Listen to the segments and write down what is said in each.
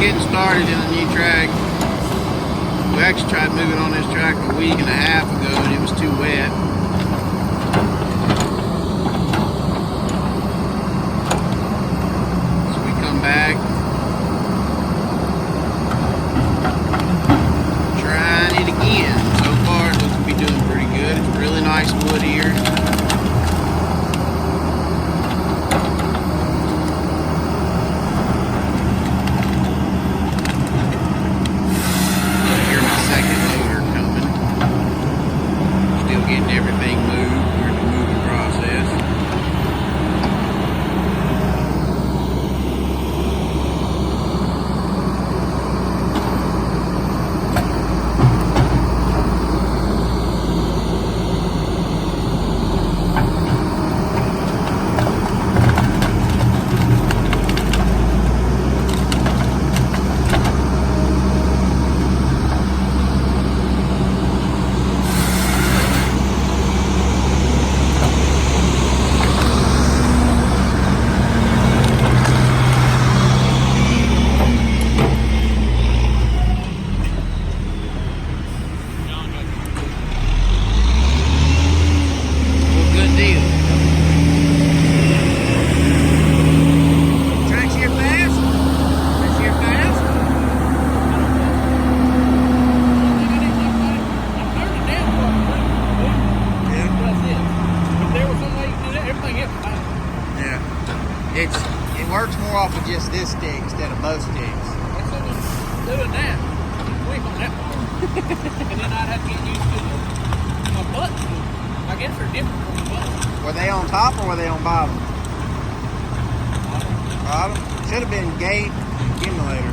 getting started in a new track. We actually tried moving on this track a week and a half ago and it was too wet. So we come back, trying it again. So far it looks to be doing pretty good. It's really nice wood here. Getting everything moved. We're in the moving process. It works more off of just this stick instead of both sticks. That's what I'm doing that. Wait on that part. And then I'd have to get used to my buttons. I guess they're different from the buttons. Were they on top or were they on bottom? Bottom? Should have been gate accumulator.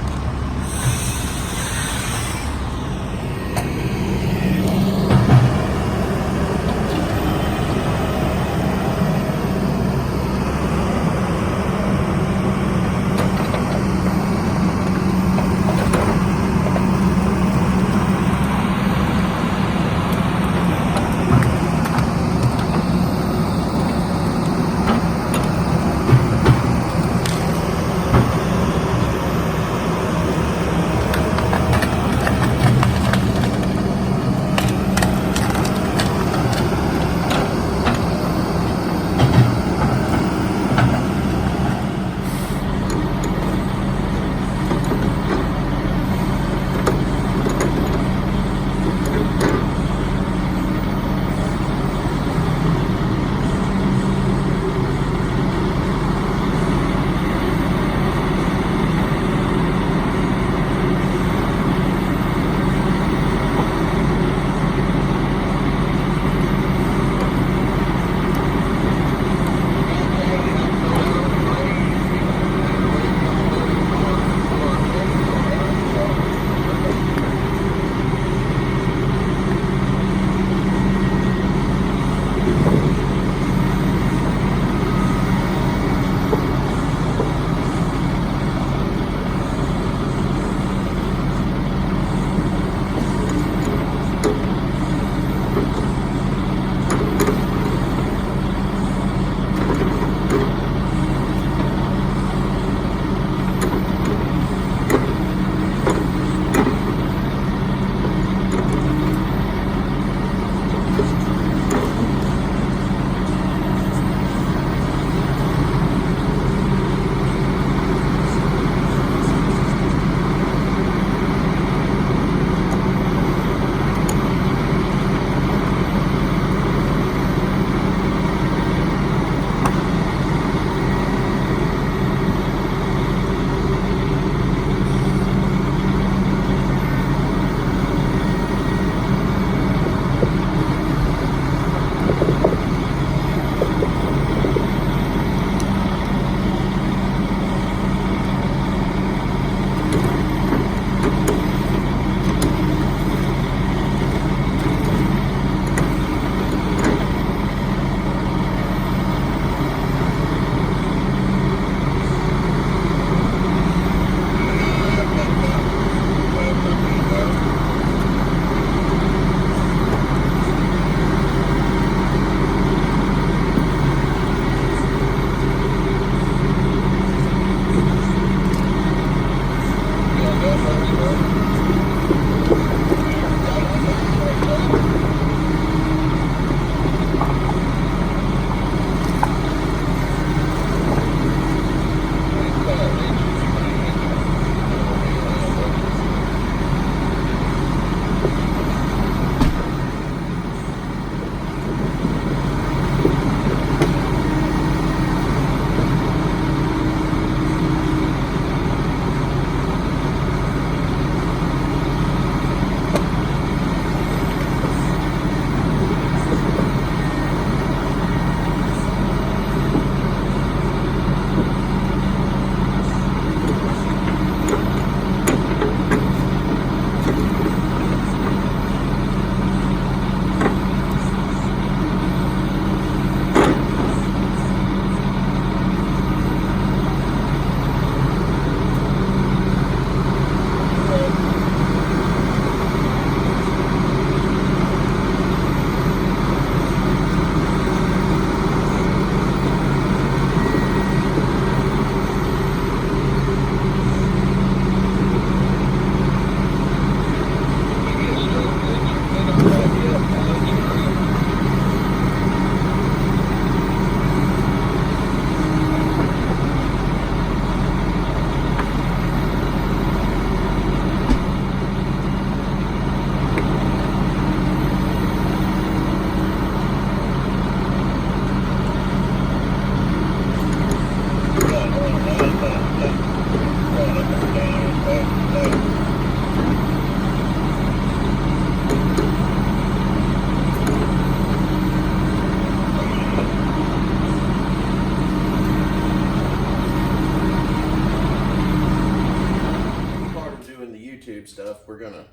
weird stuff. We're gonna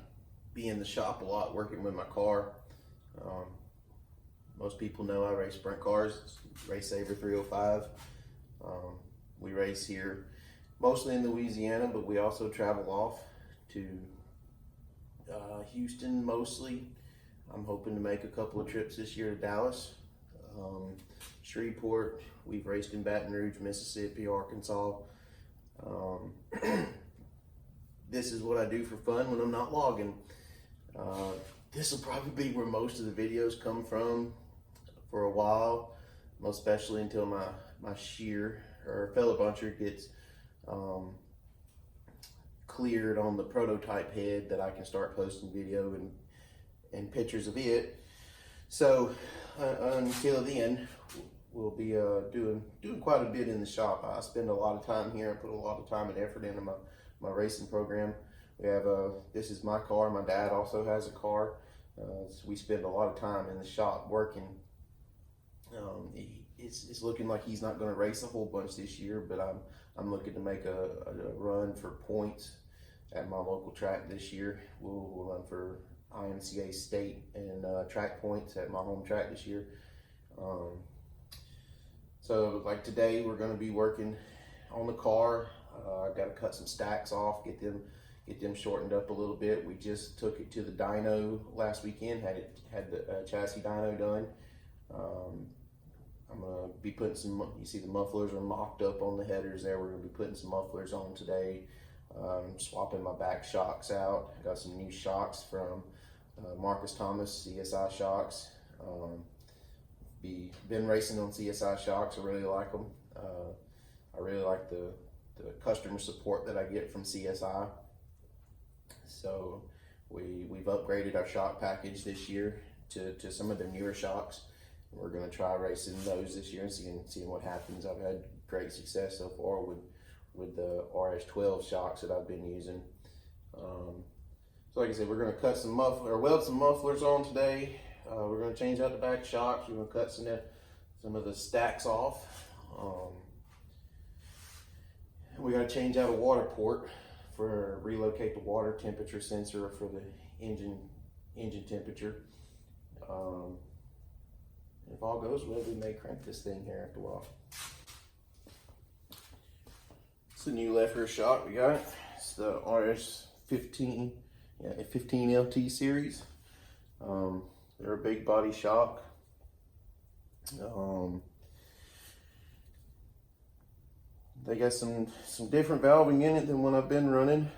be in the shop a lot working with my car. Most people know I race sprint cars, Race Saver 305. We race here mostly in Louisiana, but we also travel off to Houston mostly. I'm hoping to make a couple of trips this year to Dallas, Shreveport. We've raced in Baton Rouge, Mississippi, Arkansas. This is what I do for fun when I'm not logging. This will probably be where most of the videos come from for a while, most especially until my shear or fellow buncher gets cleared on the prototype head, that I can start posting video and pictures of it. So until then, we'll be doing quite a bit in the shop. I spend a lot of time here and put a lot of time and effort into my racing program. We have this is my car. My dad also has a car. So we spend a lot of time in the shop working. It's looking like he's not going to race a whole bunch this year, but I'm looking to make a run for points at my local track this year. We'll run for IMCA state and track points at my home track this year. So like today, we're going to be working on the car. I've got to cut some stacks off, get them shortened up a little bit. We just took it to the dyno last weekend, had the chassis dyno done. I'm gonna be putting some, you see the mufflers are mocked up on the headers there. We're gonna be putting some mufflers on today. Swapping my back shocks out. I got some new shocks from Marcus Thomas, CSI shocks. Been racing on CSI shocks. I really like them. I really like the customer support that I get from CSI. So we've upgraded our shock package this year to some of their newer shocks. We're going to try racing those this year and seeing what happens. I've had great success so far with the RS12 shocks that I've been using. So like I said, we're going to cut some weld some mufflers on today. We're going to change out the back shocks. We're going to cut some of the stacks off. We got to change out a water port relocate the water temperature sensor for the engine temperature. If all goes well, we may crank this thing here after a while. It's the new left rear shock we got. It's the RS15, 15 LT series. They're a big body shock. They got some different valving in it than what I've been running.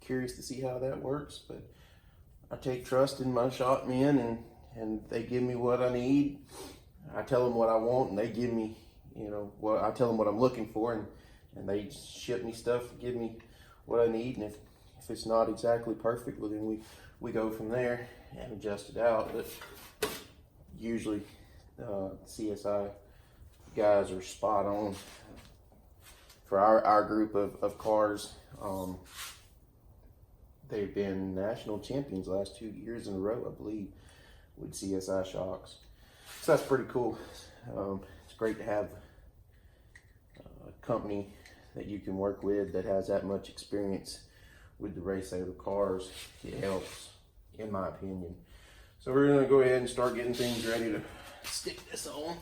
Curious to see how that works, but I take trust in my shop men, and they give me what I need. I tell them what I want, and they give me, what I tell them what I'm looking for, and they ship me stuff, give me what I need. And if it's not exactly perfect, well, then we go from there and adjust it out. But usually CSI guys are spot on for our group of cars. They've been national champions the last 2 years in a row, I believe, with CSI shocks. So that's pretty cool. It's great to have a company that you can work with that has that much experience with the Race Saver cars. It helps, in my opinion. So we're gonna go ahead and start getting things ready to stick this on.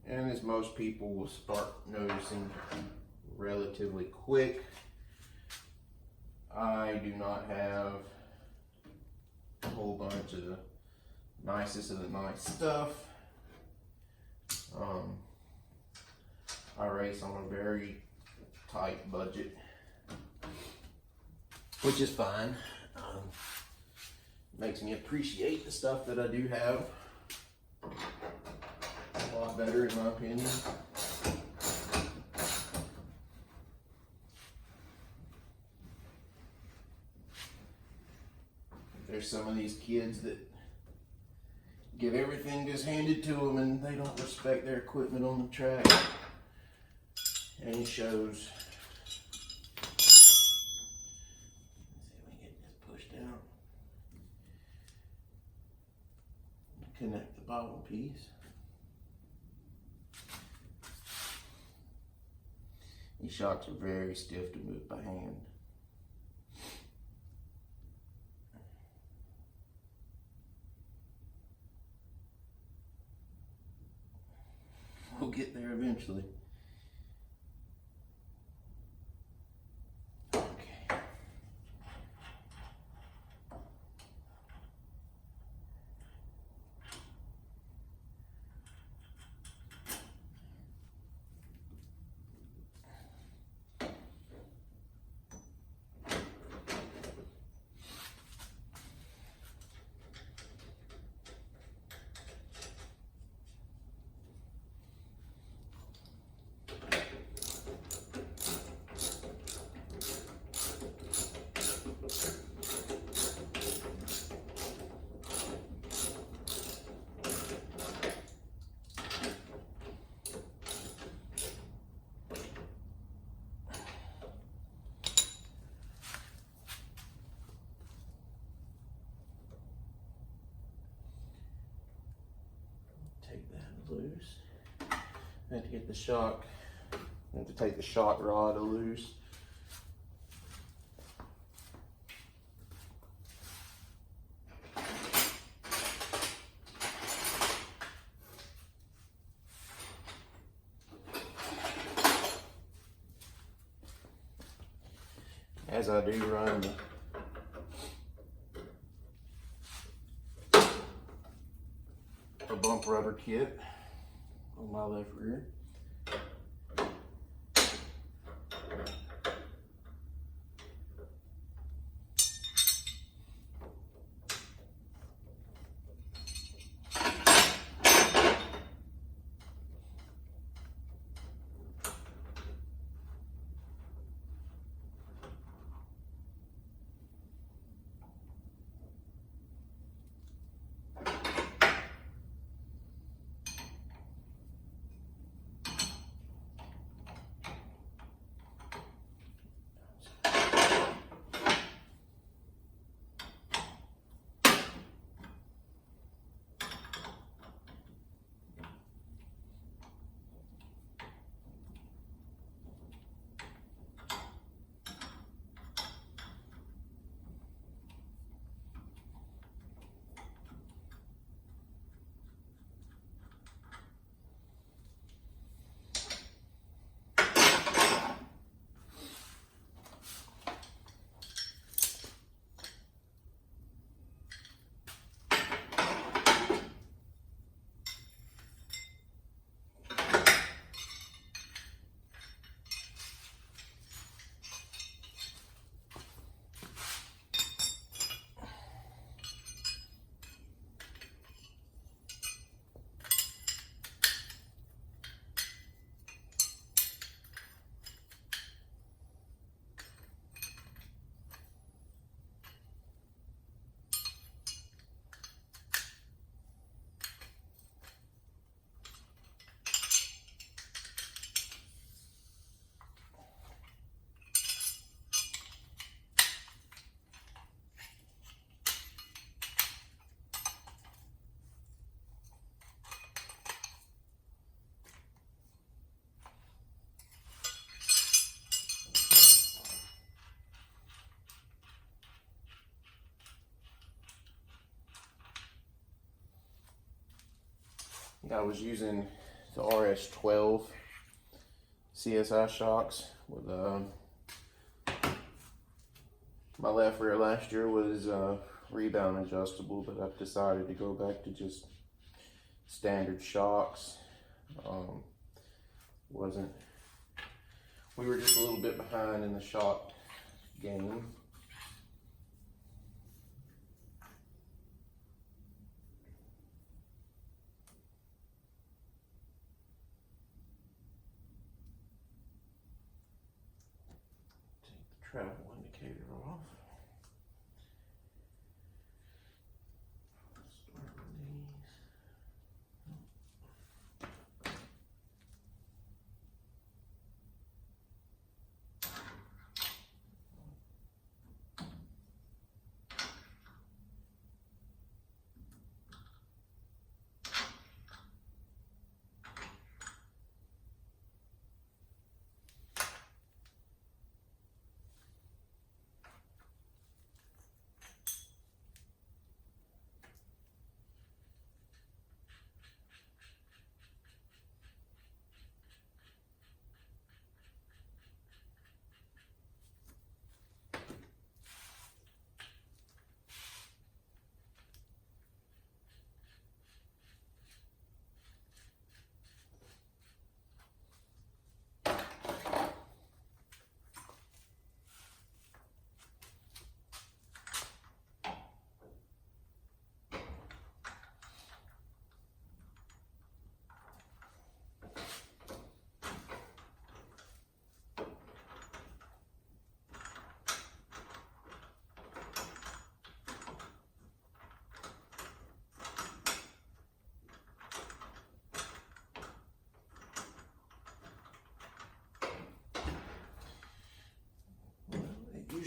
And as most people will start noticing relatively quick, I do not have a whole bunch of the nicest of the nice stuff. I race on a very tight budget, which is fine. Makes me appreciate the stuff that I do have a lot better, in my opinion. There's some of these kids that get everything just handed to them and they don't respect their equipment on the track, and it shows. Let's see if we can get this pushed out. connect the bottom piece. These shocks are very stiff to move by hand. We'll get there eventually. Okay. Take that loose. I have to get the shock. I have to take the shock rod loose. As I do run a bump rubber kit on my left rear. I was using the RS12 CSI shocks with my left rear last year was rebound adjustable, but I've decided to go back to just standard shocks. We were just a little bit behind in the shock game. Travel indicator off. Start with these.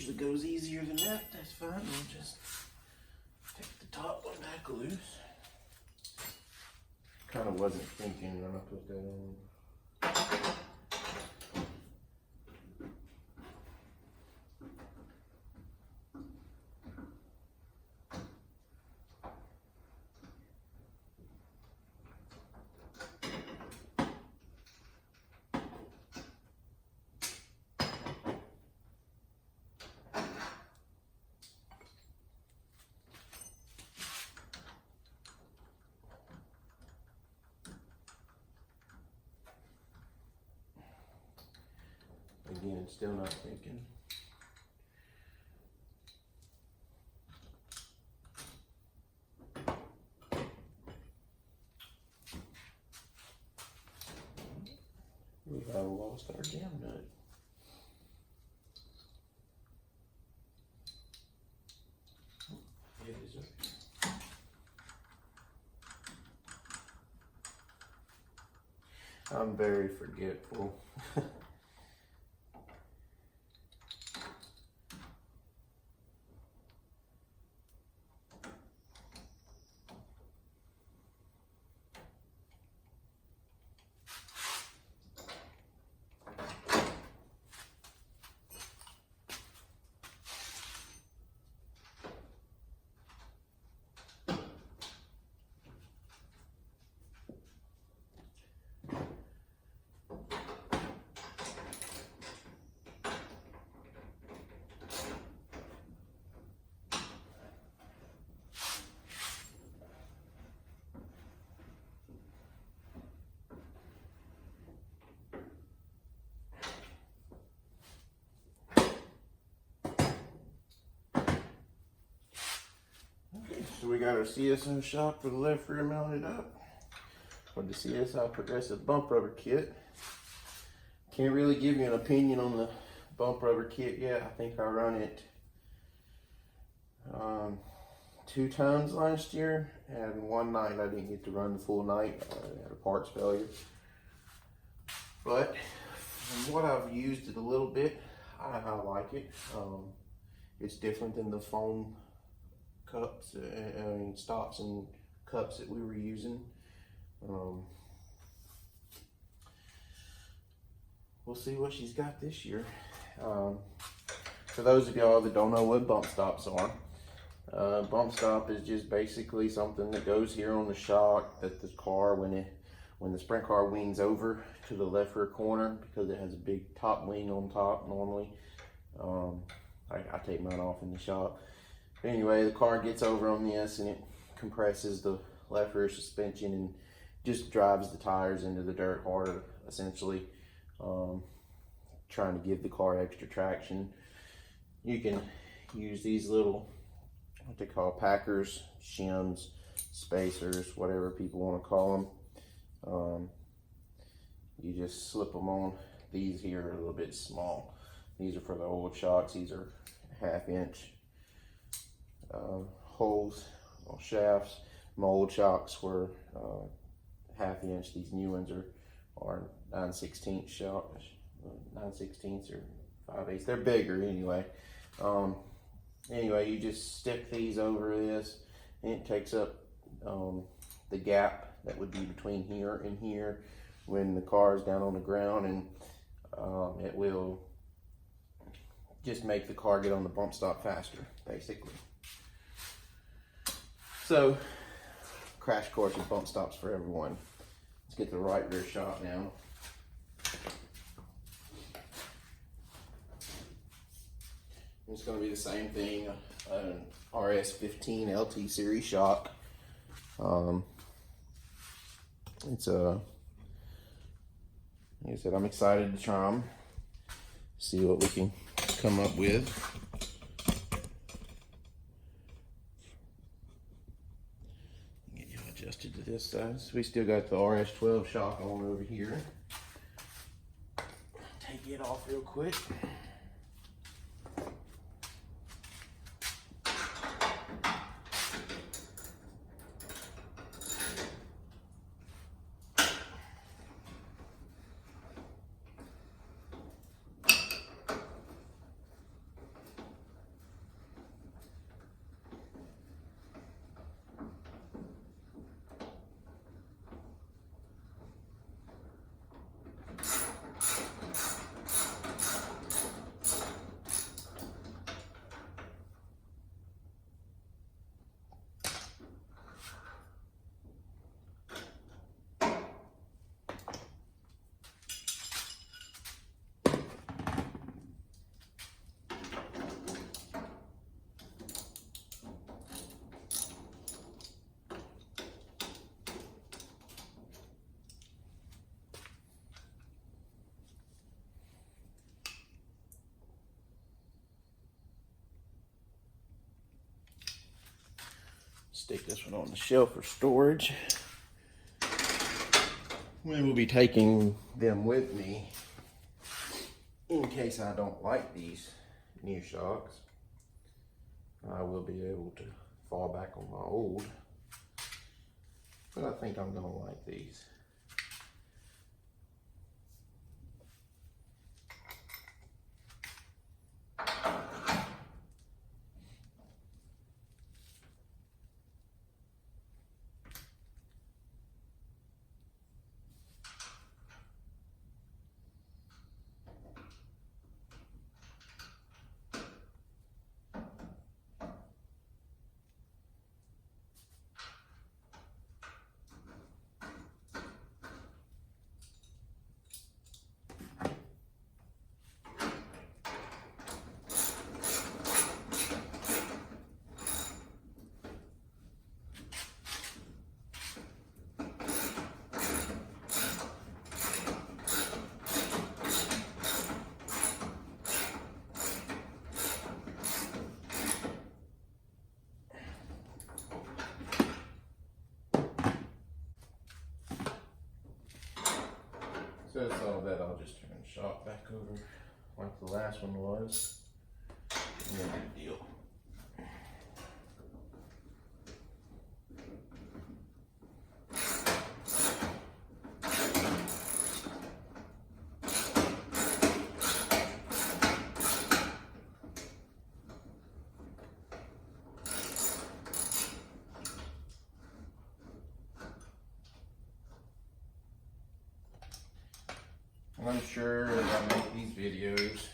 usually goes easier than that. That's fine. We'll just take the top one back loose. Kind of wasn't thinking when I put that on. Again, still not thinking. We have lost our jam nut. It is up. I'm very forgetful. So we got our CSO shock for the left rear mounted up with the CSI Progressive bump rubber kit. Can't really give you an opinion on the bump rubber kit yet. I think I run it 2 times last year, and one night I didn't get to run the full night. I had a parts failure. But from what I've used it a little bit, I like it. It's different than the foam cups, stops and cups that we were using. We'll see what she's got this year. For those of y'all that don't know what bump stops are, bump stop is just basically something that goes here on the shock that the car, when the sprint car wings over to the left rear corner, because it has a big top wing on top normally. I take mine off in the shop. Anyway, the car gets over on this and it compresses the left rear suspension and just drives the tires into the dirt harder, essentially. Trying to give the car extra traction. You can use these little, what they call packers, shims, spacers, whatever people want to call them. You just slip them on. These here are a little bit small. These are for the old shocks. These are 1/2 inch holes or shafts. My old shocks were 1/2 inch. These new ones are 9/16 shocks, 9/16 or 5/8. They're bigger anyway. Anyway, you just stick these over this, and it takes up the gap that would be between here and here when the car is down on the ground, and it will just make the car get on the bump stop faster, basically. So, crash course with bump stops for everyone. Let's get the right rear shock now. It's going to be the same thing, an RS15 LT series shock. It's like I said, I'm excited to try them, see what we can come up with. Get you adjusted to this side. So we still got the RS12 shock on over here. Take it off real quick. stick this one on the shelf for storage. We will be taking them with me in case I don't like these new shocks. I will be able to fall back on my old, but I think I'm gonna like these. So that's all that. I'll just turn the shock back over like the last one was. No big deal. I'm sure as I make these videos,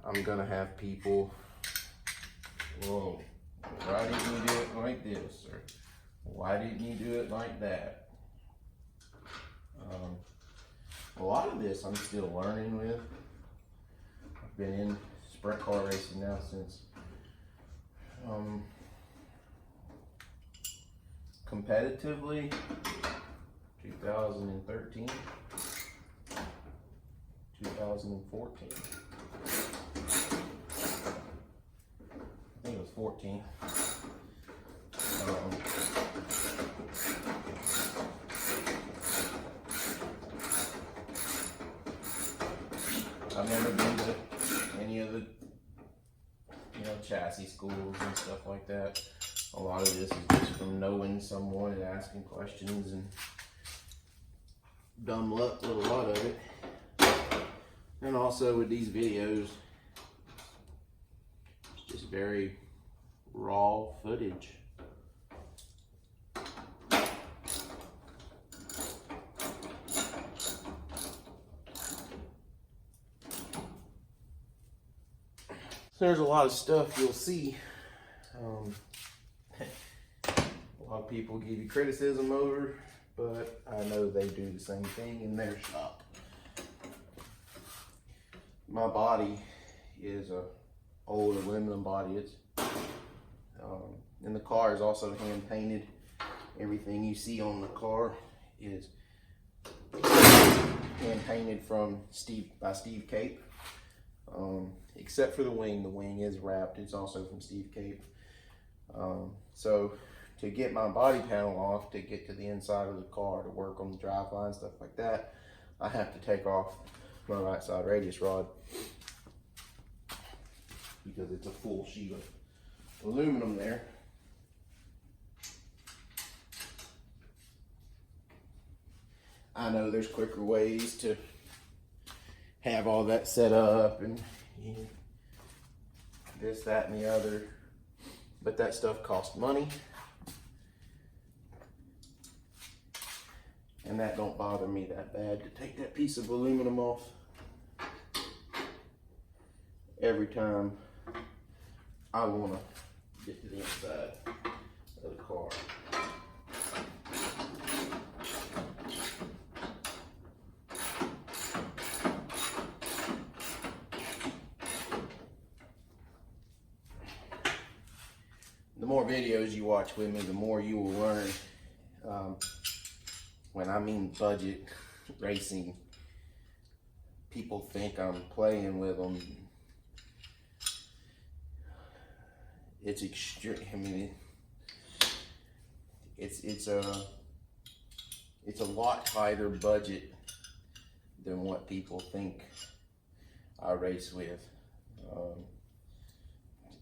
I'm gonna have people, whoa, why didn't you do it like this? Or why didn't you do it like that? A lot of this I'm still learning with. I've been in sprint car racing now since competitively 2013, 2014. I think it was 14. I've never been to any of the, chassis schools and stuff like that. A lot of this is just from knowing someone and asking questions and dumb luck with a lot of it. And also with these videos, it's just very raw footage. There's a lot of stuff you'll see. A lot of people give you criticism over, but I know they do the same thing in their shop. My body is a old aluminum body. It's and the car is also hand painted. Everything you see on the car is hand painted by Steve Cape. Except for the wing. The wing is wrapped. It's also from Steve Cape. So to get my body panel off, to get to the inside of the car, to work on the drive line, stuff like that, I have to take off my right side radius rod because it's a full sheet of aluminum there. I know there's quicker ways to have all that set up and this, that, and the other, but that stuff costs money, and that don't bother me that bad to take that piece of aluminum off every time I want to get to the inside of the car. The more videos you watch with me, the more you will learn. When I mean budget racing, people think I'm playing with them. it's extreme. I mean, it's a lot tighter budget than what people think I race with.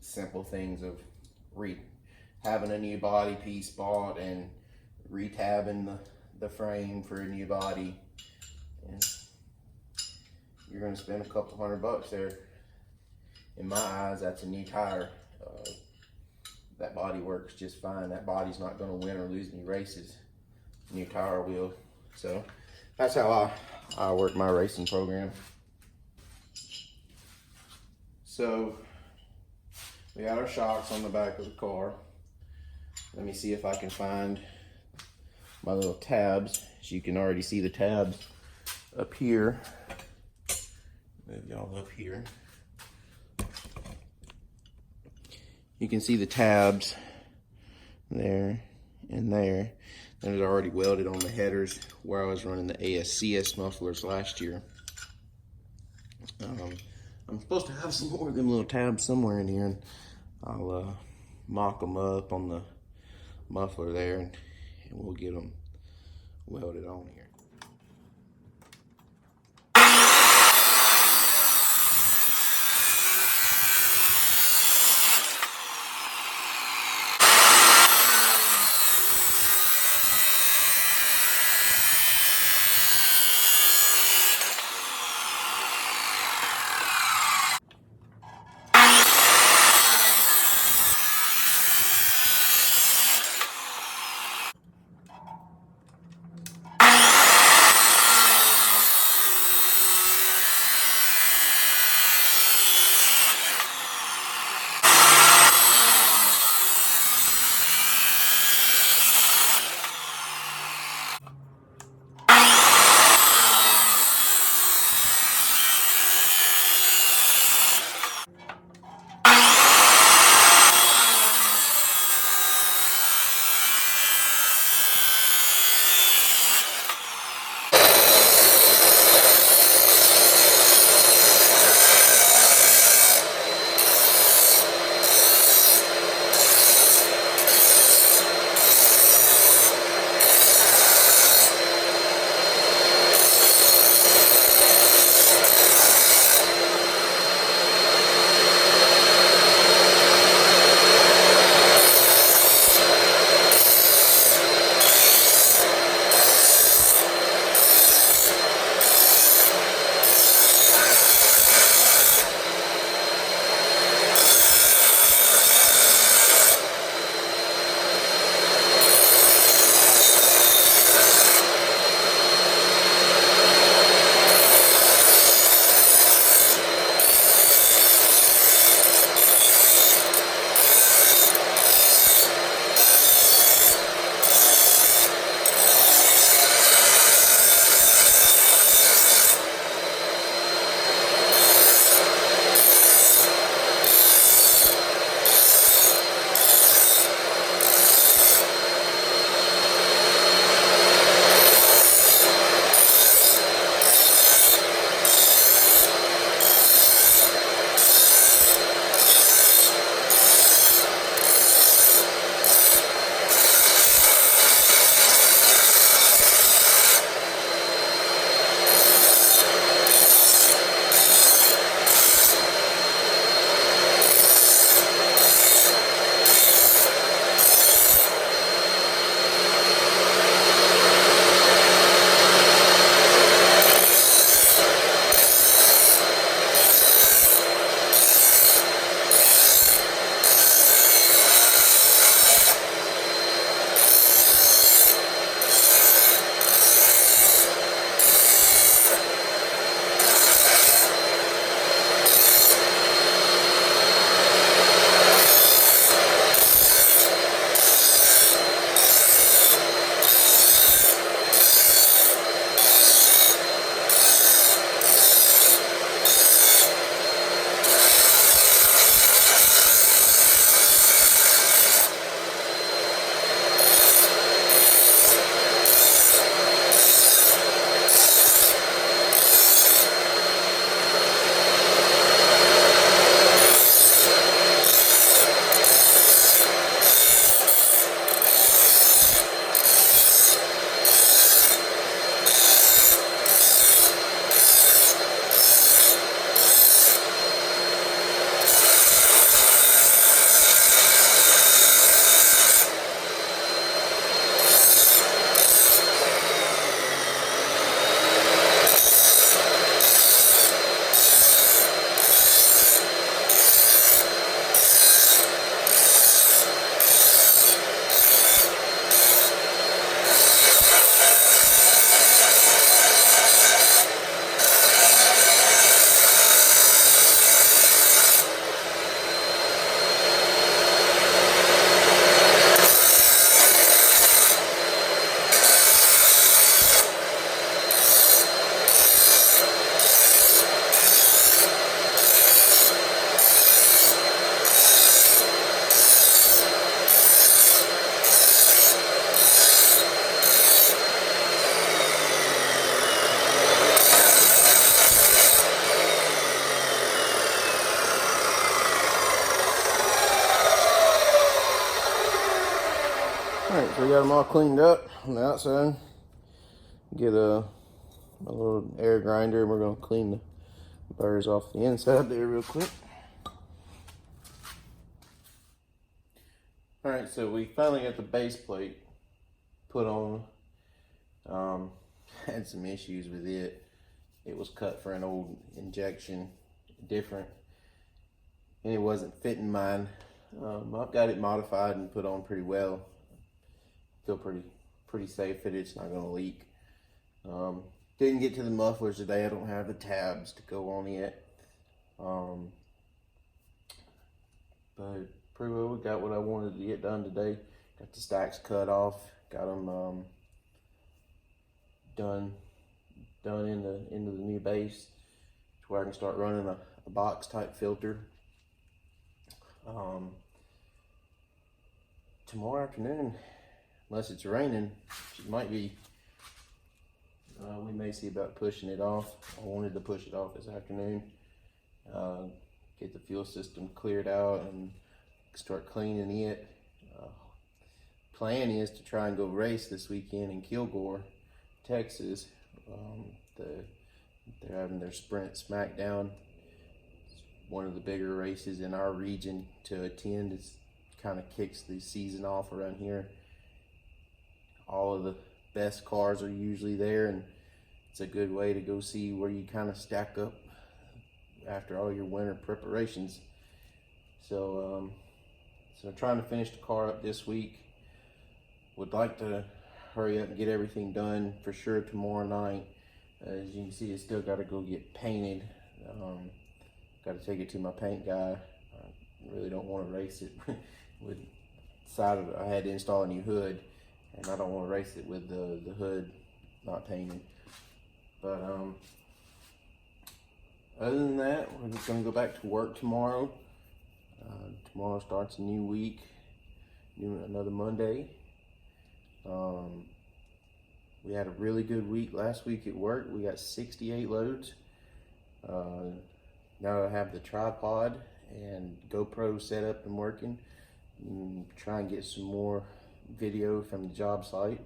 Simple things of having a new body piece bought and retabbing the frame for a new body, and you're going to spend a couple $100 there. In my eyes, that's a new tire. That body works just fine. That body's not going to win or lose any races. New tire will. So that's how I work my racing program. So we got our shocks on the back of the car. Let me see if I can find my little tabs. As you can already see the tabs up here. Move y'all up here. You can see the tabs there and there. And it's already welded on the headers where I was running the ASCS mufflers last year. I'm supposed to have some more of them little tabs somewhere in here, and I'll mock them up on the muffler there, and we'll get them welded on here. So we got them all cleaned up on the outside. Get a little air grinder and we're gonna clean the burrs off the inside there real quick. All right, so we finally got the base plate put on. Had some issues with it. It was cut for an old injection, different, and it wasn't fitting mine. I've got it modified and put on pretty well. Feel pretty safe that it's not gonna leak. Didn't get to the mufflers today. I don't have the tabs to go on yet. But pretty well we got what I wanted to get done today. Got the stacks cut off. Got them done into the new base, to where I can start running a box type filter. Tomorrow afternoon, unless it's raining, it might be. We may see about pushing it off. I wanted to push it off this afternoon. Get the fuel system cleared out and start cleaning it. Plan is to try and go race this weekend in Kilgore, Texas. They're having their sprint smackdown. It's one of the bigger races in our region to attend. It kind of kicks the season off around here. All of the best cars are usually there, and it's a good way to go see where you kind of stack up after all your winter preparations. So trying to finish the car up this week. Would like to hurry up and get everything done for sure tomorrow night. As you can see, it's still got to go get painted. Got to take it to my paint guy. I really don't want to race it with decided I had to install a new hood, and I don't want to race it with the hood not painted. But other than that, we're just gonna go back to work tomorrow. Tomorrow starts a new week, another Monday. We had a really good week last week at work. We got 68 loads. Now I have the tripod and GoPro set up and working. Try and get some more video from the job site.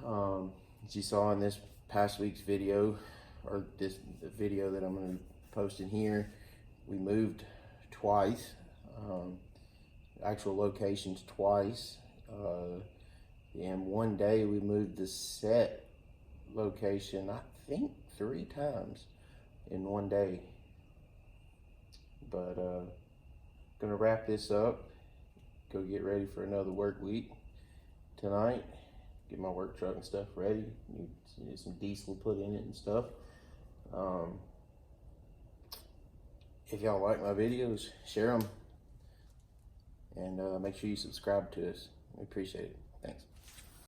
As you saw in this past week's video, or the video that I'm going to be posting here, we moved twice, actual locations twice. And one day we moved the set location, I think 3 times in one day. But gonna wrap this up, go get ready for another work week tonight, get my work truck and stuff ready, need some diesel put in it and stuff. If y'all like my videos, share them, and make sure you subscribe to us. We appreciate it. Thanks.